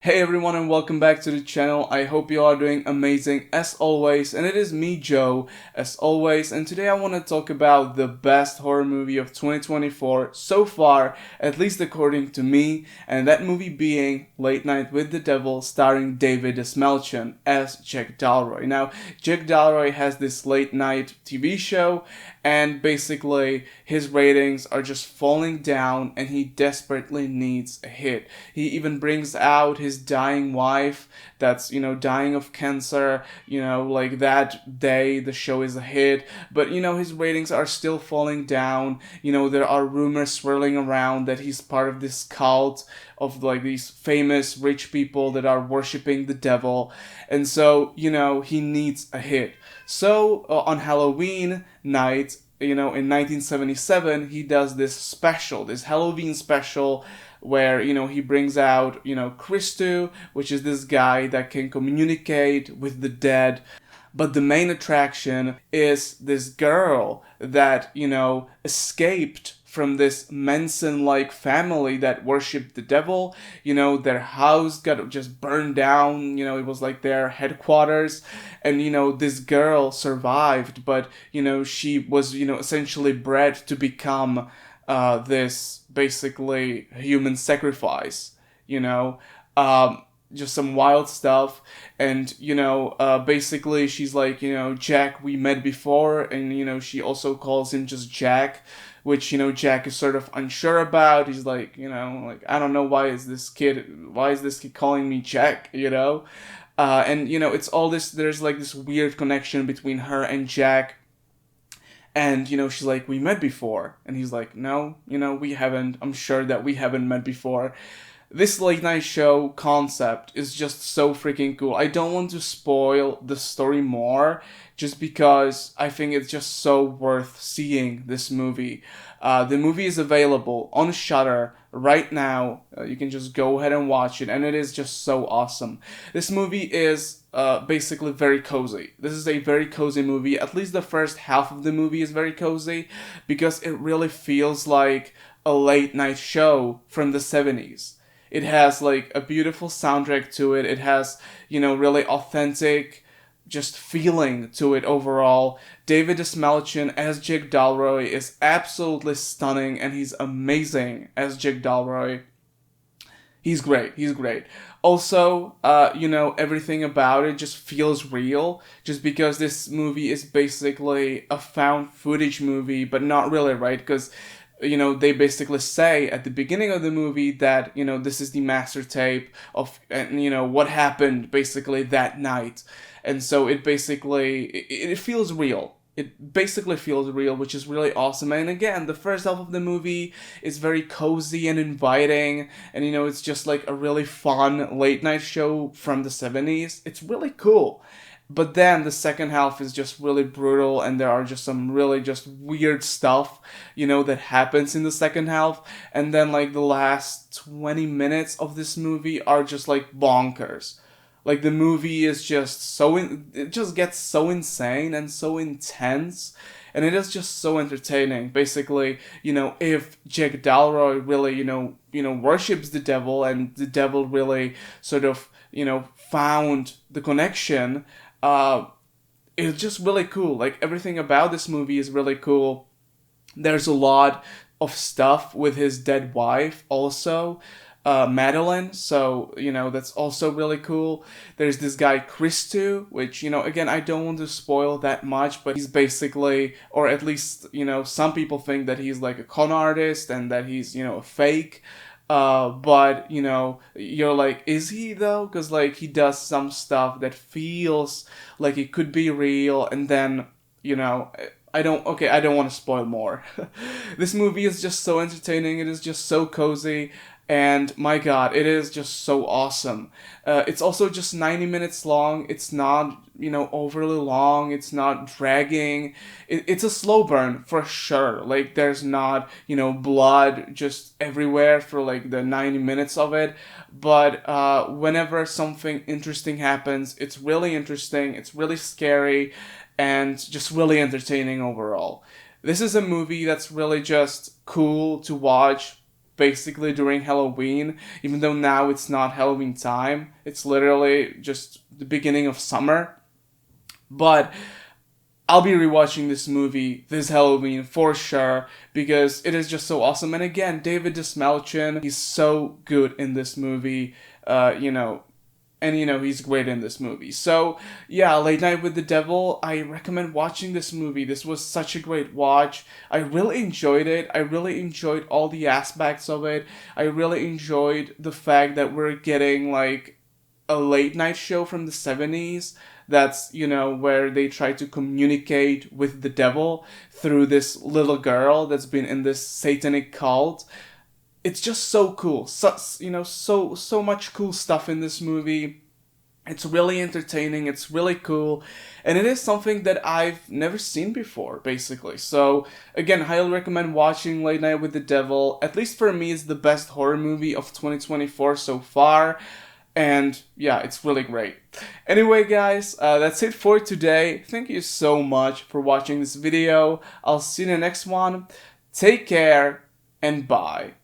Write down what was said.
Hey everyone and welcome back to the channel. I hope you are doing amazing as always, and it is me, Joe, as always, and today I want to talk about the best horror movie of 2024 so far, at least according to me, and that movie being Late Night with the Devil, starring David Dastmalchian as Jack Dalroy. Now, Jack Dalroy has this late night TV show, and basically his ratings are just falling down and he desperately needs a hit. He even brings out his dying wife that's, dying of cancer, like that day the show is a hit, but his ratings are still falling down. There are rumors swirling around that he's part of this cult of like these famous rich people that are worshiping the devil, and so he needs a hit. So on Halloween night, in 1977, he does this Halloween special, where he brings out Christu, which is this guy that can communicate with the dead. But the main attraction is this girl that escaped from this Manson-like family that worshipped the devil. Their house got just burned down. It was like their headquarters, and this girl survived, but she was essentially bred to become this basically human sacrifice. You know, um, just some wild stuff, and basically she's like, Jack, we met before, and she also calls him just Jack, which Jack is sort of unsure about. He's like, like, I don't know, why is this kid calling me Jack, and it's all this, there's like this weird connection between her and Jack. And she's like, we met before, and he's like, no, we haven't. I'm sure that we haven't met before. This late night show concept is just so freaking cool. I don't want to spoil the story more, just because I think it's just so worth seeing this movie. The movie is available on Shudder right now. You can just go ahead and watch it, and it is just so awesome. This movie is basically very cozy. This is a very cozy movie. At least the first half of the movie is very cozy, because it really feels like a late night show from the 70s. It has like a beautiful soundtrack to it. It has, really authentic just feeling to it overall. David Dastmalchian as Jack Dalroy is absolutely stunning, and he's amazing as Jack Dalroy. He's great. He's great. Also, everything about it just feels real, just because this movie is basically a found footage movie, but not really, right? Because they basically say at the beginning of the movie that, this is the master tape of, what happened basically that night. And so it feels real. It basically feels real, which is really awesome. And again, the first half of the movie is very cozy and inviting, and it's just like a really fun late night show from the 70s. It's really cool. But then the second half is just really brutal, and there are just some really just weird stuff, that happens in the second half. And then like the last 20 minutes of this movie are just like bonkers. Like the movie is just it just gets so insane and so intense, and it is just so entertaining. Basically, if Jack Dalroy really, worships the devil, and the devil really sort of, found the connection, it's just really cool. Like everything about this movie is really cool. There's a lot of stuff with his dead wife also, Madeline. So that's also really cool. There's this guy Christu, which again, I don't want to spoil that much, but he's basically, or at least some people think that he's like a con artist and that he's a fake. But you're like, is he though? Because like he does some stuff that feels like it could be real, and then I don't want to spoil more. This movie is just so entertaining. It is just so cozy, and my god, it is just so awesome. It's also just 90 minutes long. It's not, overly long. It's not dragging. It's a slow burn for sure. Like, there's not, blood just everywhere for like the 90 minutes of it. But whenever something interesting happens, it's really interesting. It's really scary, and just really entertaining overall. This is a movie that's really just cool to watch, basically during Halloween, even though now it's not Halloween time. It's literally just the beginning of summer. But I'll be rewatching this movie this Halloween for sure because it is just so awesome. And again, David Dastmalchian, he's so good in this movie. And he's great in this movie. So yeah, Late Night with the Devil, I recommend watching this movie. This was such a great watch. I really enjoyed it. I really enjoyed all the aspects of it. I really enjoyed the fact that we're getting like a late night show from the 70s that's, where they try to communicate with the devil through this little girl that's been in this satanic cult. It's just so cool. So much cool stuff in this movie. It's really entertaining, it's really cool, and it is something that I've never seen before, basically. So, again, highly recommend watching Late Night with the Devil. At least for me, it's the best horror movie of 2024 so far. And yeah, it's really great. Anyway, guys, that's it for today. Thank you so much for watching this video. I'll see you in the next one. Take care and bye.